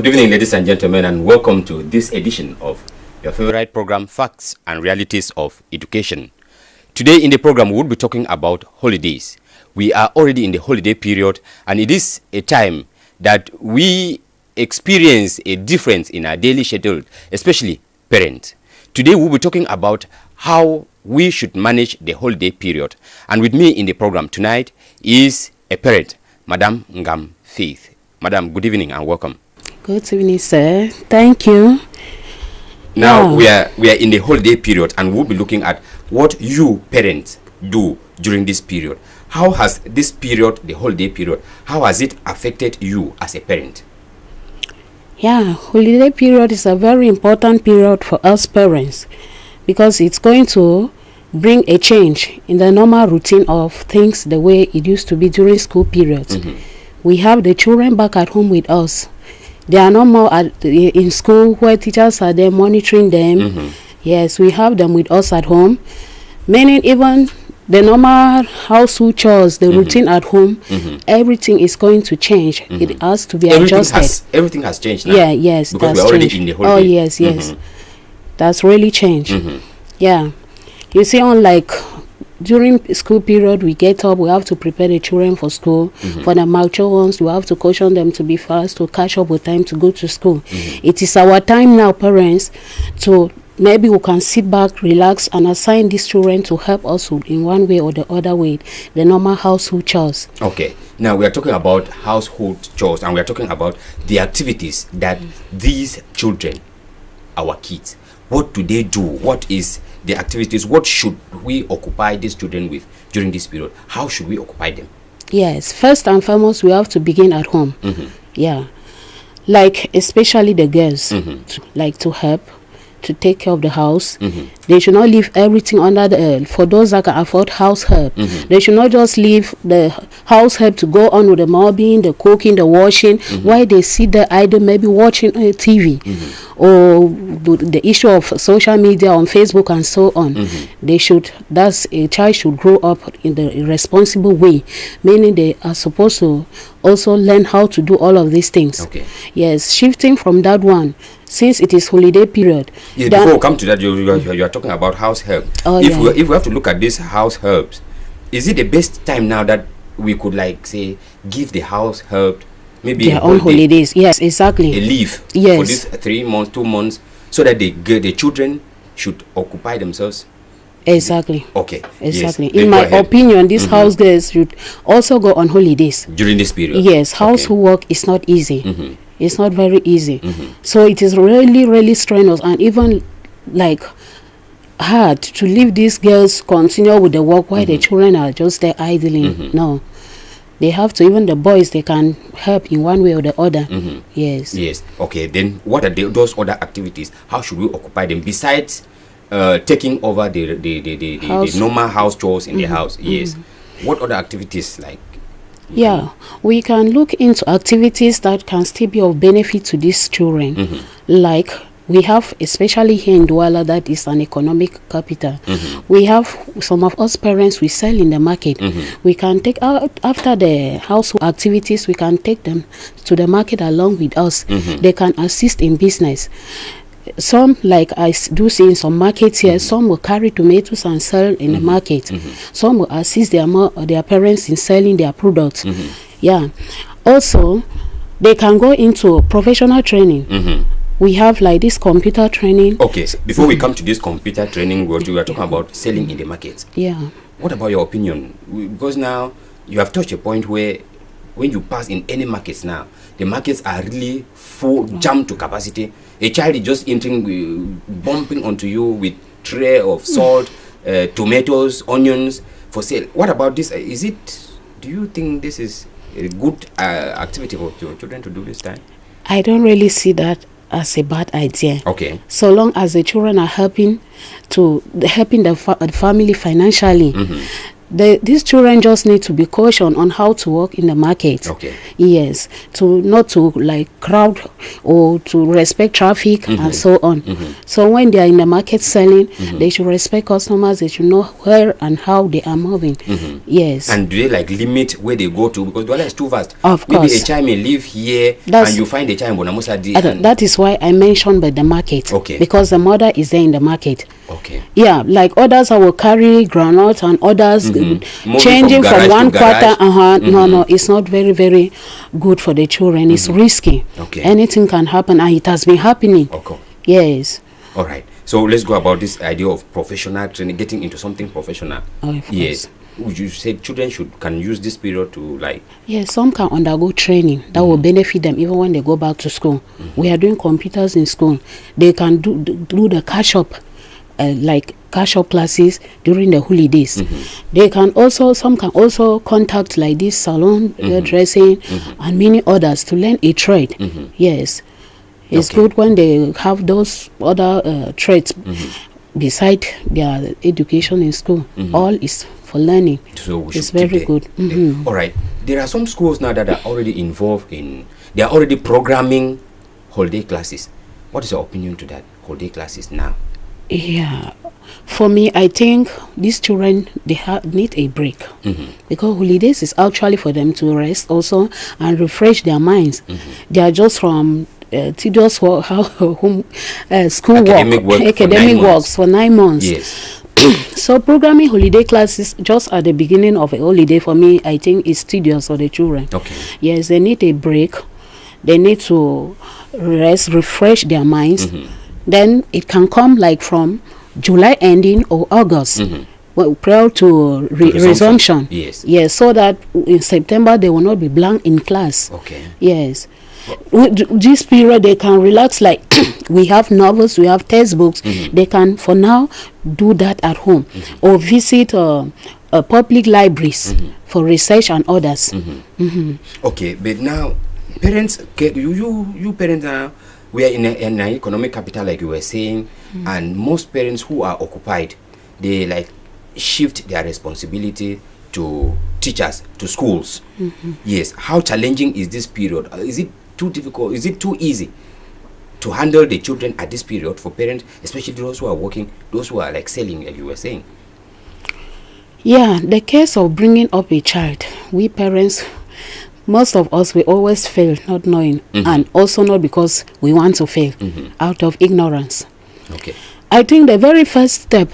evening, ladies and gentlemen, and welcome to this edition of your favorite program, Facts and Realities of Education. Today in the program, we'll be talking about holidays. We are already in the holiday period, and it is a time that we experience a difference in our daily schedule, especially parents. Today, we'll be talking about how we should manage the holiday period. And with me in the program tonight is a parent, Madam Ngam Faith. Madam, good evening and welcome. Good evening, sir. Thank you. Now we are in the holiday period, and we'll be looking at what you parents do during this period. How has this period, the holiday period, how has it affected you as a parent? Yeah, holiday period is a very important period for us parents because it's going to bring a change in the normal routine of things the way it used to be during school periods. We have the children back at home with us. They are no more in school where teachers are there monitoring them. Yes, we have them with us at home. Meaning even the normal household chores, the routine at home, everything is going to change. It has to be adjusted. Everything has changed now. Yeah, yes. Because we're already in the holiday. Oh, yes, yes. That's really changed. Yeah. You see, unlike during school period, we get up, we have to prepare the children for school. For the mature ones, we have to caution them to be fast, to catch up with time to go to school. It is our time now, parents, to maybe we can sit back, relax, and assign these children to help us in one way or the other way, the normal household chores. Okay. Now we are talking about household chores, and we are talking about the activities that these children, our kids, what do they do? What is the activities? What should we occupy these children with during this period? How should we occupy them? Yes, first and foremost, we have to begin at home. Yeah, like especially the girls, to help to take care of the house. They should not leave everything under the earth. For those that can afford house help, they should not just leave the house help to go on with the mopping, the cooking, the washing, while they sit there idle, maybe watching TV or the issue of social media on Facebook and so on. A child should grow up in the responsible way, meaning they are supposed to also learn how to do all of these things. Okay. Yes, shifting from that one, since it is holiday period. Yeah, before we come to that, you are talking about house help. If we have to look at these house helps, is it the best time now that we could say give the house help maybe their own holidays? Yes, exactly. A leave for these 3 months, 2 months, so that the children should occupy themselves. Exactly. Okay. Exactly. Yes. In my opinion, these house girls should also go on holidays during this period. Yes, household work is not easy. It's not very easy. So it is really, really strenuous and even hard to leave these girls continue with the work while the children are just there idling. No. They have to, even the boys, they can help in one way or the other. Yes. Yes. Okay, then what are those other activities? How should we occupy them besides taking over the normal house chores in the house? Yes. What other activities Yeah, we can look into activities that can still be of benefit to these children. Like we have, especially here in Douala, that is an economic capital. We have some of us parents, we sell in the market. We can take out, after the household activities, we can take them to the market along with us. They can assist in business. Some, like I do see in some markets here, some will carry tomatoes and sell in the market. Some will assist their parents in selling their products. Yeah. Also, they can go into professional training. We have this computer training. Okay, so before we come to this computer training, what you are talking about selling in the market. Yeah. What about your opinion? Because now you have touched a point where when you pass in any markets now, the markets are really full, jammed to capacity. A child is just entering, bumping onto you with tray of salt, tomatoes, onions for sale. What about this? Do you think this is a good activity for your children to do this time? I don't really see that as a bad idea. Okay. So long as the children are helping the family financially, these children just need to be cautioned on how to work in the market. Okay. Yes, to not to like crowd or to respect traffic and so on. So when they are in the market selling, they should respect customers. They should know where and how they are moving. Yes. And do they like limit where they go to? Because Douala is too vast. Of Maybe course. a child may live here and you find a child in Bonamosadi. That is why I mentioned by the market. Okay. Because the mother is there in the market. Okay. Yeah, like others I will carry granite and others changing from from one garage quarter. No, it's not very, very good for the children. It's risky. Okay. Anything can happen, and it has been happening. Okay. Yes. All right. So let's go about this idea of professional training, getting into something professional. Of yes. Would you say children can use this period to like? Yes, some can undergo training that will benefit them even when they go back to school. We are doing computers in school. They can do the cash up. Like cash up classes during the holidays. They can also, some can also contact like this salon, dressing, and many others to learn a trade. Yes, it's good when they have those other trades beside their education in school. All is for learning. So we should it's very good. All right, there are some schools now that are already involved in. They are already programming holiday classes. What is your opinion to that holiday classes now? Yeah, for me, I think these children, they need a break because holidays is actually for them to rest also and refresh their minds. They are just from tedious work, Academic works for 9 months. Yes. So programming holiday classes just at the beginning of a holiday for me, I think is tedious for the children. Okay. Yes, they need a break. They need to rest, refresh their minds. Then it can come like from July ending or August, well, prior to resumption. Yes. Yes, so that in September they will not be blank in class. Okay. Yes. With this period they can relax, like we have novels, we have textbooks. They can for now do that at home or visit public libraries for research and others. Okay, but now parents, you parents are, we are in an economic capital like you were saying, and most parents who are occupied, they like shift their responsibility to teachers, to schools. Yes, how challenging is this period? Is it too difficult? Is it too easy to handle the children at this period for parents, especially those who are working, those who are like selling, like you were saying? Yeah, the case of bringing up a child, we parents, most of us, we always fail not knowing, and also not because we want to fail, out of ignorance. Okay. I think the very first step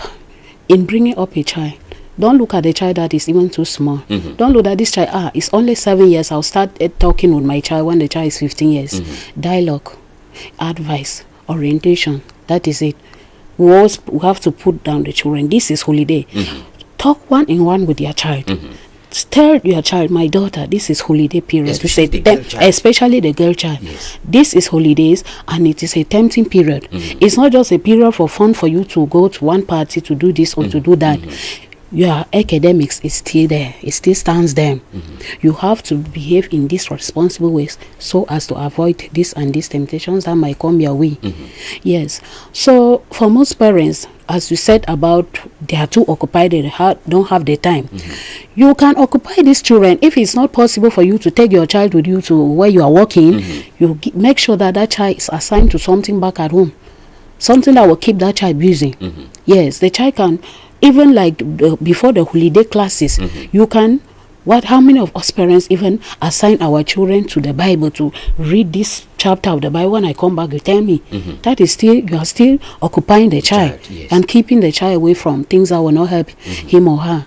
in bringing up a child, don't look at the child that is even too small. Don't look at this child, it's only 7 years, I'll start talking with my child when the child is 15 years. Dialogue, advice, orientation, that is it. We have to put down the children. This is holiday. Talk one-on-one with your child. Tell your child, my daughter, this is holiday period. Especially the girl child. Yes. This is holidays and it is a tempting period. It's not just a period for fun for you to go to one party to do this or to do that. Your academics is still there. It still stands there. You have to behave in these responsible ways so as to avoid this and these temptations that might come your way. Yes. So for most parents, as you said about they are too occupied, they don't have the time. You can occupy these children. If it's not possible for you to take your child with you to where you are working, you make sure that that child is assigned to something back at home. Something that will keep that child busy. Yes, the child can, even like before the holiday classes, you can, how many of us parents even assign our children to the Bible to read this chapter of the Bible? When I come back, you tell me that is still, you are still occupying the child, yes. and keeping the child away from things that will not help him or her.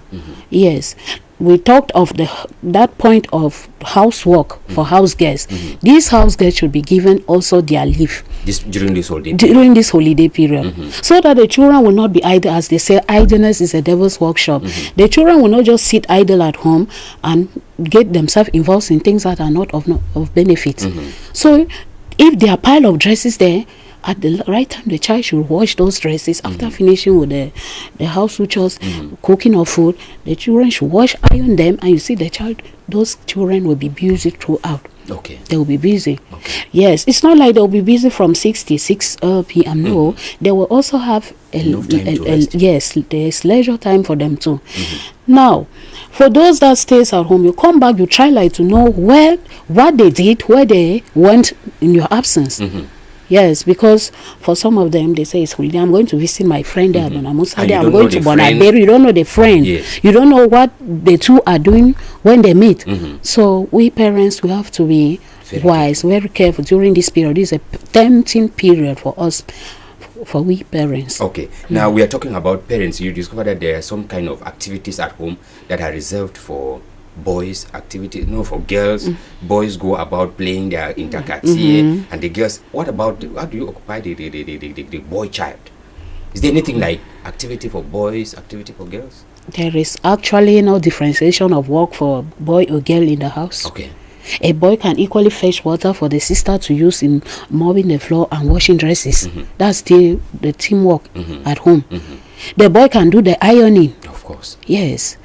Yes. We talked of that point of housework for house girls. These house girls should be given also their leave during this holiday period, so that the children will not be idle. As they say, idleness is a devil's workshop. The children will not just sit idle at home and get themselves involved in things that are not of benefit. So if there are pile of dresses there, at the right time, the child should wash those dresses. After finishing with the household chores, cooking of food, the children should iron them, and you see the child, those children will be busy throughout. Okay. They will be busy. Okay. Yes, it's not like they'll be busy from 6 to 6 p.m. No, they will also have Enough time to rest. yes, there's leisure time for them too. Now, for those that stays at home, you come back, you try like to know what they did, where they went in your absence. Yes, because for some of them, they say, it's holiday, I'm going to visit my friend there, I'm going to Bonaberi. You don't know the friend. Yes. You don't know what the two are doing when they meet. So we parents, we have to be wise, very careful during this period. This is a tempting period for us, for we parents. Okay. Now we are talking about parents. You discover that there are some kind of activities at home that are reserved for boys, activities, no, for girls. Boys go about playing their intercatia, and the girls, how do you occupy the boy child? Is there anything like activity for boys, activity for girls? There is actually no differentiation of work for boy or girl in the house. Okay. A boy can equally fetch water for the sister to use in mopping the floor and washing dresses. That's the teamwork at home. The boy can do the ironing. Of course. Yes.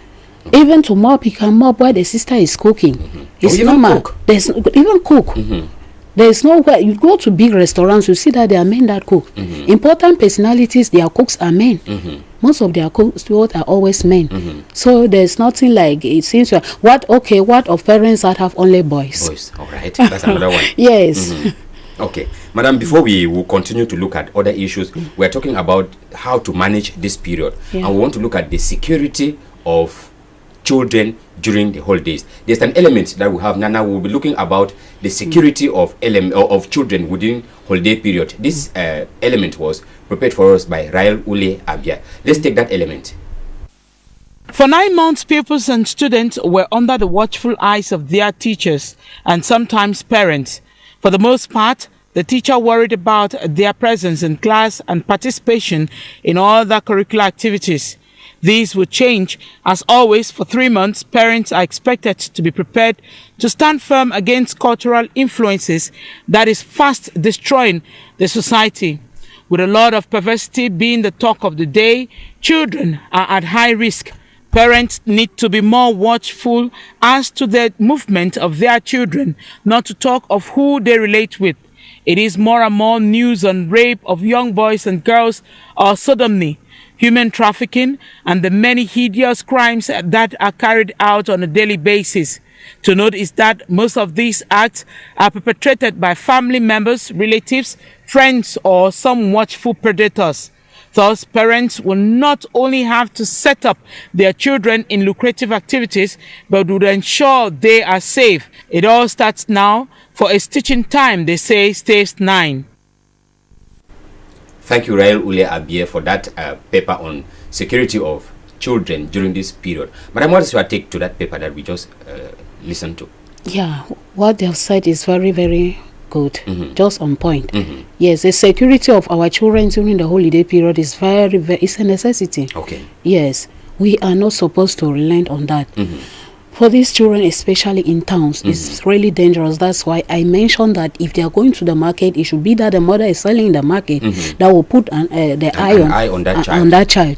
Even to mop, he can mop while the sister is cooking. It's normal. Cook. There's even cook. There's no way you go to big restaurants, you see that there are men that cook. Important personalities, their cooks are men. Most of their cooks are always men. So there's nothing like it seems. What of parents that have only boys? Boys, all right. That's another one. Yes. Okay, madam, before we will continue to look at other issues, we're talking about how to manage this period, and we want to look at the security of children during the holidays. There's an element that we have. Nana will be looking about the security of children within holiday period. This element was prepared for us by Rael Ule Abia. Let's take that element. For 9 months, pupils and students were under the watchful eyes of their teachers and sometimes parents. For the most part, the teacher worried about their presence in class and participation in all the curricular activities. These will change. As always, for 3 months, parents are expected to be prepared to stand firm against cultural influences that is fast destroying the society. With a lot of perversity being the talk of the day, children are at high risk. Parents need to be more watchful as to the movement of their children, not to talk of who they relate with. It is more and more news on rape of young boys and girls or sodomy, human trafficking, and the many hideous crimes that are carried out on a daily basis. To note is that most of these acts are perpetrated by family members, relatives, friends, or some watchful predators. Thus, parents will not only have to set up their children in lucrative activities, but would ensure they are safe. It all starts now. For a stitching time, they say, stays 9. Thank you, Rael Ule Abie, for that paper on security of children during this period. Madam, what is your take to that paper that we just listened to? Yeah, what they have said is very, very good, just on point. Yes, the security of our children during the holiday period is it's a necessity. Okay. Yes, we are not supposed to relent on that. For these children, especially in towns, it's really dangerous. That's why I mentioned that if they are going to the market, it should be that the mother is selling in the market that will put the eye on that child.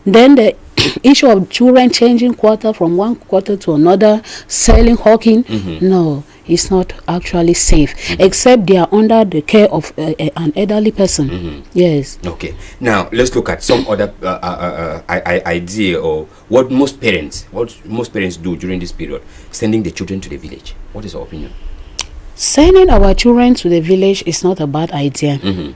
Then the issue of children changing quarter from one quarter to another, selling, hawking, no, it's not actually safe, except they are under the care of an elderly person. Yes. Okay. Now let's look at some other idea or what most parents do during this period, sending the children to the village. What is your opinion? Sending our children to the village is not a bad idea.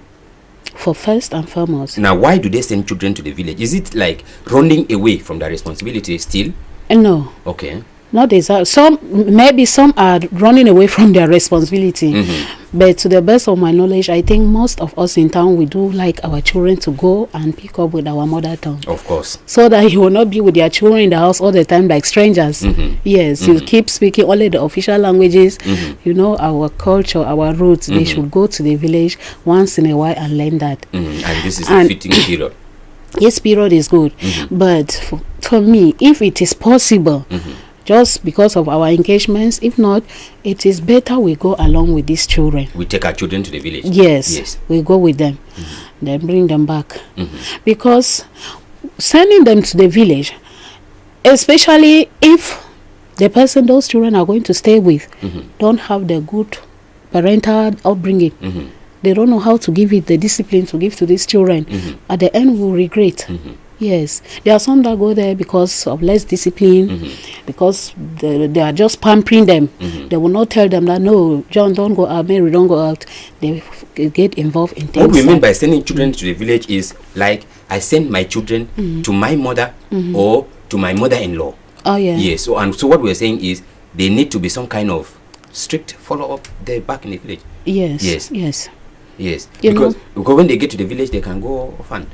For first and foremost. Now, why do they send children to the village? Is it like running away from their responsibility still? No. Okay. Not exactly. Some are running away from their responsibility. But to the best of my knowledge, I think most of us in town, we do like our children to go and pick up with our mother tongue. Of course. So that you will not be with their children in the house all the time like strangers. Yes, you keep speaking only the official languages. You know, our culture, our roots. They should go to the village once in a while and learn that. And this is a fitting period. This period is good. But for me, if it is possible, just because of our engagements, if not, it is better we go along with these children. We take our children to the village. Yes. We go with them, then bring them back. Because sending them to the village, especially if the person those children are going to stay with don't have the good parental upbringing. They don't know how to give it the discipline to give to these children. At the end, we'll regret. Yes, there are some that go there because of less discipline, because they are just pampering them. They will not tell them that, no, John, don't go out, Mary, don't go out. They get involved in things. What we mean by sending children to the village is like I send my children to my mother or to my mother-in-law. Oh, yeah. Yes, so what we're saying is they need to be some kind of strict follow-up there back in the village. Yes. Yes. Yes. Yes, You because when they get to the village, they can go orphan.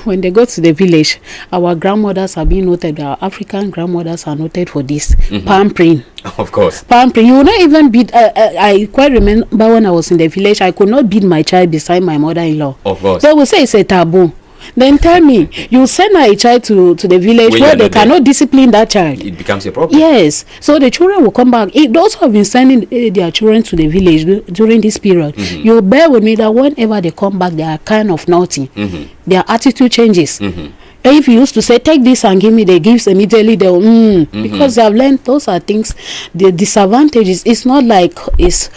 When they go to the village, our grandmothers are being noted. Our African grandmothers are noted for this pampering. Of course. Pampering. You will not even beat. I quite remember when I was in the village, I could not beat my child beside my mother-in-law. Of course. They will say it's a taboo. Then tell me, you send a child to the village where they cannot discipline that child. It becomes a problem. Yes. So the children will come back. Those who have been sending their children to the village during this period, you bear with me that whenever they come back, they are kind of naughty. Their attitude changes. If you used to say, take this and give me the gifts immediately, they'll, because they have learned those are things, the disadvantages. It's not like it's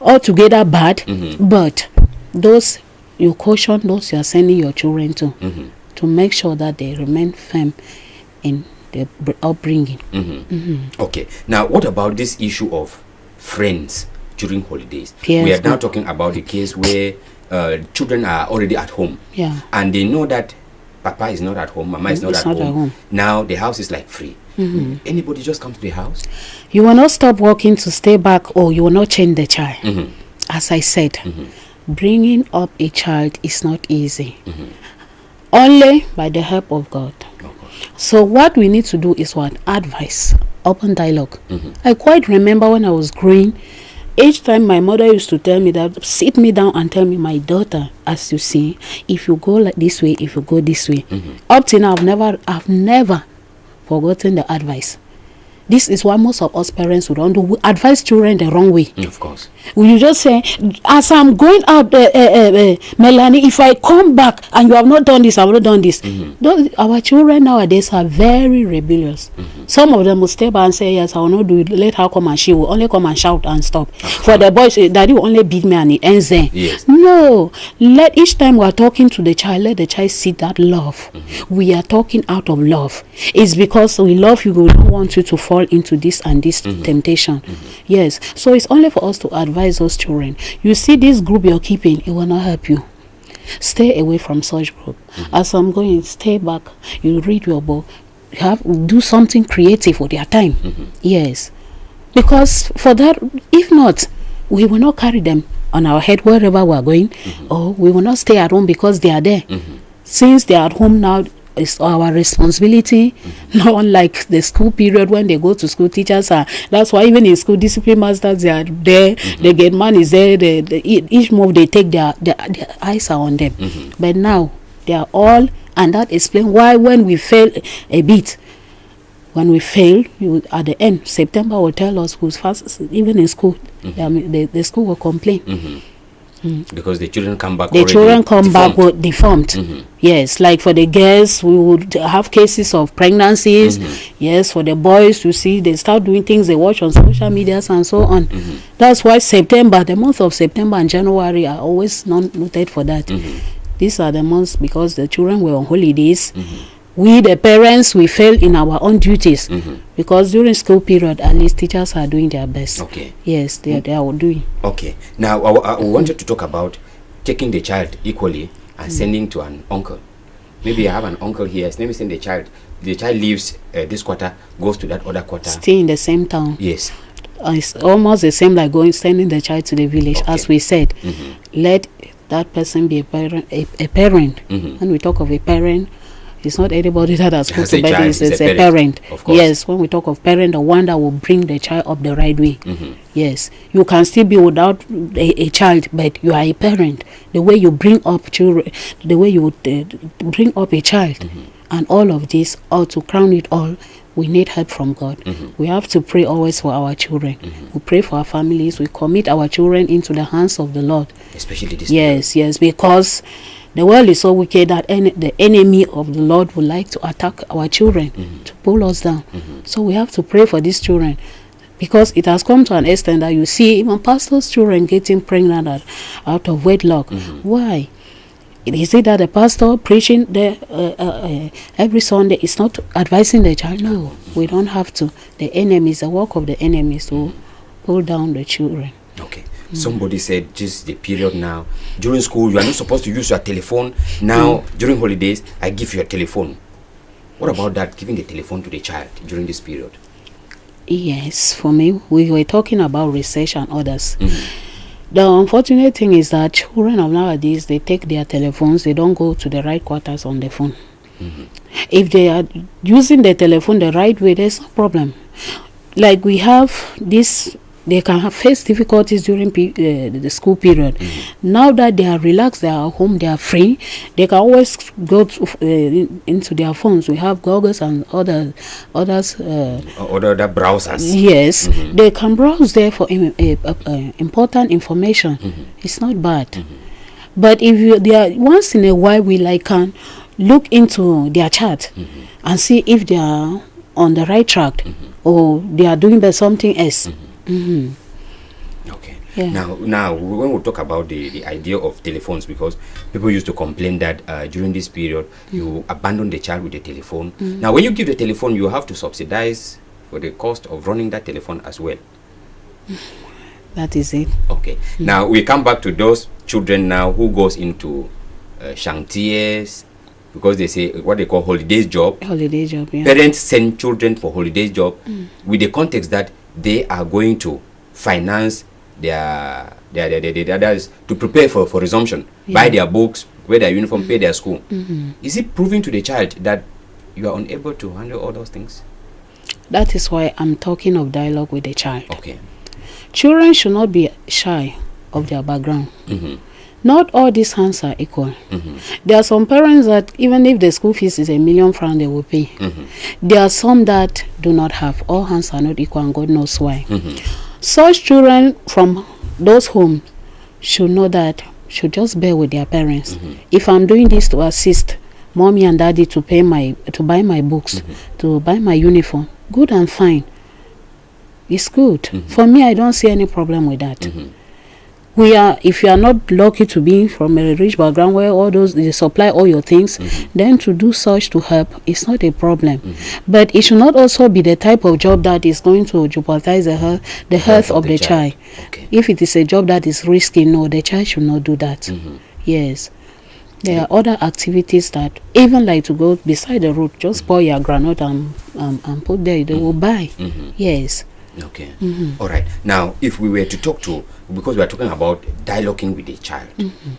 altogether bad, but those you caution those you are sending your children to make sure that they remain firm in the upbringing. Okay. Now, what about this issue of friends during holidays? Yes. We are now talking about the case where children are already at home. Yeah. And they know that Papa is not at home, Mama is not at home. Now the house is like free. Anybody just comes to the house? You will not stop working to stay back, or you will not change the child. As I said, bringing up a child is not easy. Only by the help of God. So what we need to do is what? Advice, open dialogue. I quite remember when I was growing, each time my mother used to tell me that, sit me down and tell me, my daughter, as you see, if you go like this way, if you go this way. Up till now, I've never forgotten the advice. This is why most of us parents would don't do. We advise children the wrong way. Of course. Will you just say, as I'm going out, Melanie, if I come back and you have not done this, I have not done this. Our children nowadays are very rebellious. Some of them will stay back and say, yes, I will not do it. Let her come and she will only come and shout and stop. For the boys, daddy will only beat me and it ends there. Yes. No. Let each time we are talking to the child, let the child see that love. We are talking out of love. It's because we love you, we don't want you to fall into this and this temptation. Yes. So it's only for us to advise those children. You see this group you're keeping, it will not help you. Stay away from such group. As I'm going, stay back. You read your book. Do something creative with their time. Yes. Because for that, if not, we will not carry them on our head wherever we are going, or we will not stay at home because they are there. Since they are at home now, it's our responsibility, not unlike the school period when they go to school. Teachers are, that's why even in school, discipline masters, they are there, they get money is there, each move they take, their eyes are on them. But now, they are all, and that explains why when we fail a bit, when we fail, at the end, September will tell us who's fast, even in school, the school will complain. Because the children come back. The children come back with deformed. Yes, like for the girls, we would have cases of pregnancies. Yes, for the boys, you see, they start doing things they watch on social medias and so on. That's why September, the month of September and January are always noted for that. These are the months because the children were on holidays. We, the parents, we fail in our own duties because during school period, at least teachers are doing their best. Okay. Yes, they are doing. Okay. Now, I wanted to talk about taking the child equally and sending to an uncle. Maybe I have an uncle here. Let me send the child. The child leaves this quarter, goes to that other quarter. Stay in the same town. Yes. It's almost the same like sending the child to the village. Okay. As we said, let that person be a parent. When we talk of a parent, it's not anybody that has put to bed. It's a parent. Yes, when we talk of parent, the one that will bring the child up the right way. Yes, you can still be without a child, but you are a parent. The way you bring up children, the way you would bring up a child, and all of this, or to crown it all, we need help from God. We have to pray always for our children. We pray for our families. We commit our children into the hands of the Lord. Especially this. Yes, because The world is so wicked that the enemy of the Lord would like to attack our children, to pull us down. So we have to pray for these children, because it has come to an extent that you see even pastors' children getting pregnant out of wedlock. Why? Is it that the pastor preaching there every Sunday is not advising the child? No, we don't have to. The enemies, the work of the enemies to pull down the children. Okay. Somebody said just the period now. During school, you are not supposed to use your telephone. Now, during holidays, I give you a telephone. What about that, giving the telephone to the child during this period? Yes, for me, we were talking about research and others. The unfortunate thing is that children of nowadays, they take their telephones, they don't go to the right quarters on the phone. If they are using the telephone the right way, there's no problem. Like we have this, they can have face difficulties during the school period. Now that they are relaxed, they are home, they are free, they can always go into their phones. We have Googles and others. Other browsers. Yes, they can browse there for important information. It's not bad. But if they are, once in a while, we can look into their chat and see if they are on the right track or they are doing something else. Okay. Yeah. Now, when we talk about the idea of telephones, because people used to complain that during this period you abandon the child with the telephone. Now, when you give the telephone, you have to subsidize for the cost of running that telephone as well. That is it. Okay. Now we come back to those children now who goes into chantiers, because they say what they call holidays job. Holiday job, yeah. Parents send children for holidays job with the context that they are going to finance their others to prepare for resumption, buy their books, wear their uniform, pay their school. Is it proving to the child that you are unable to handle all those things? That is why I'm talking of dialogue with the child. Okay. Children should not be shy of their background. Not all these hands are equal. There are some parents that even if the school fees is 1 million francs, they will pay. There are some that do not have. All hands are not equal, and God knows why. Such children from those homes should know that, should just bear with their parents. If I'm doing this to assist mommy and daddy to buy my books, to buy my uniform, good and fine. It's good. For me, I don't see any problem with that. If you are not lucky to be from a rich background where all those, they supply all your things, then to do such to help is not a problem. But it should not also be the type of job that is going to jeopardize the health of the child. Okay. If it is a job that is risky, no, the child should not do that. Yes. There are other activities that, even like to go beside the road, just pour your granite and put there, they will buy. Yes. Okay. All right. Now, if we were to talk to, because we are talking about dialoguing with the child,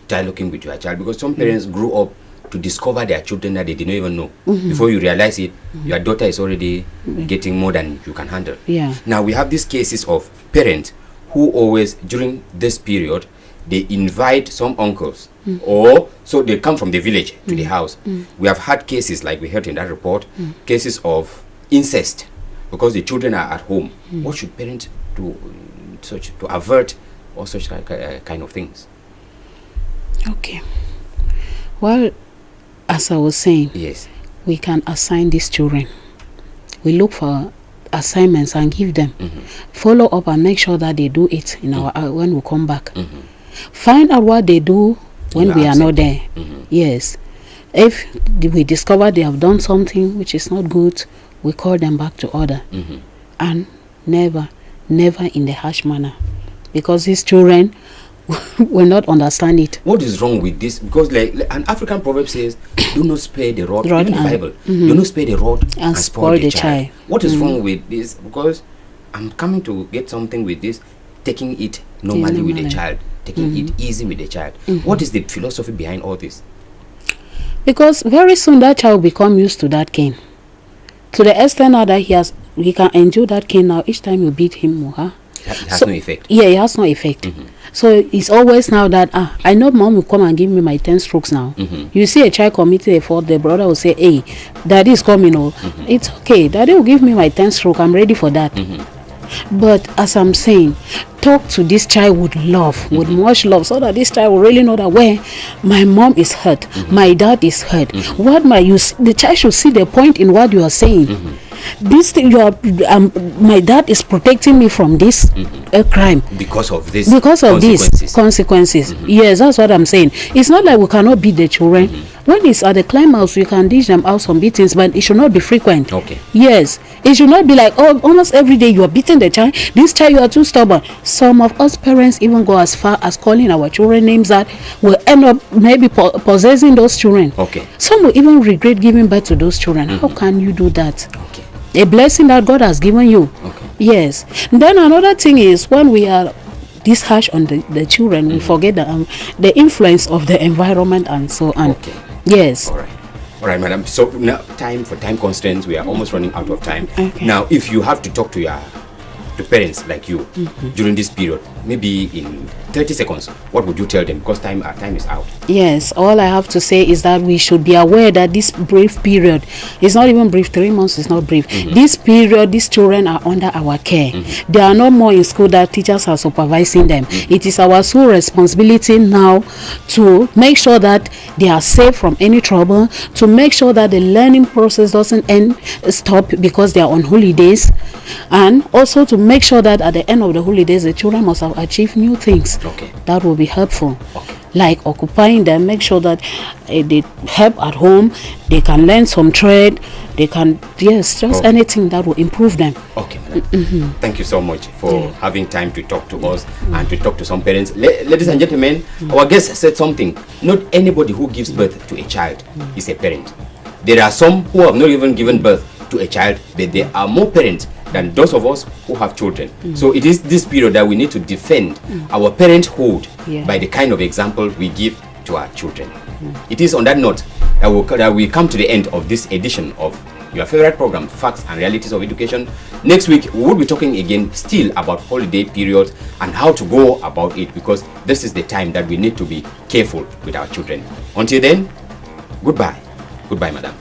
dialoguing with your child, because some parents grew up to discover their children that they didn't even know. Before you realize it, your daughter is already getting more than you can handle. Yeah. Now, we have these cases of parents who always, during this period, they invite some uncles, or so they come from the village to the house. We have had cases, like we heard in that report, cases of incest, because the children are at home. What should parents do to avert all such kind of things? Okay. Well, as I was saying, Yes. we can assign these children. We look for assignments and give them. Follow up and make sure that they do it in our when we come back. Find out what they do when we are not there. Yes. If we discover they have done something which is not good, we call them back to order. And never in the harsh manner, because these children will not understand it. What is wrong with this? Because like an African proverb says, do not spare the rod, in the Bible. Do not spare the rod and spoil the child. What is wrong with this? Because I'm coming to get something with this, taking it normally with the child, taking it easy with the child. What is the philosophy behind all this? Because very soon that child will become used to that cane, to the extent now that he can endure that cane. Now each time you beat him or her, It has no effect. Yeah, it has no effect. So it's always now that I know mom will come and give me my 10 strokes now. You see a child committed a fault, the brother will say, hey, daddy is coming. It's okay, daddy will give me my 10 stroke, I'm ready for that. But as I'm saying, talk to this child with love, with much love, so that this child will really know that where my mom is hurt, my dad is hurt. What the child should see the point in what you are saying. This thing my dad is protecting me from this crime because of this these consequences. Yes, that's what I'm saying. It's not like we cannot beat the children. When it's at the climax, you can dish them out some beatings, but it should not be frequent. Okay. Yes, it should not be like, oh, almost every day you are beating the child. This child, you are too stubborn. Some of us parents even go as far as calling our children names that will end up maybe possessing those children. Okay. Some will even regret giving birth to those children. How can you do that? Okay. A blessing that God has given you. Okay. Yes. Then another thing is, when we are this harsh on the children, we forget the influence of the environment and so on. Okay. Yes. All right, madam. So now, time constraints, we are almost running out of time. Okay. Now, if you have to talk to parents like you during this period, maybe in 30 seconds, what would you tell them? Because our time is out. Yes, all I have to say is that we should be aware that this brief period is not even brief. 3 months is not brief. This period, these children are under our care. They are no more in school that teachers are supervising them. It is our sole responsibility now to make sure that they are safe from any trouble, to make sure that the learning process doesn't stop because they are on holidays, and also to make sure that at the end of the holidays the children must have achieved new things. Okay. That will be helpful. Okay. Like occupying them, make sure that they help at home, they can learn some trade, they can, just anything that will improve them. Okay, madam. Thank you so much for having time to talk to us and to talk to some parents. Ladies and gentlemen, our guest said something. Not anybody who gives birth to a child is a parent. There are some who have not even given birth to a child, but there are more parents than those of us who have children. So it is this period that we need to defend our parenthood by the kind of example we give to our children. It is on that note that we come to the end of this edition of your favorite program, Facts and Realities of Education. Next week, we will be talking again still about holiday periods and how to go about it, because this is the time that we need to be careful with our children. Until then, goodbye. Goodbye, madam.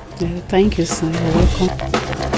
Thank you, sir. You're welcome.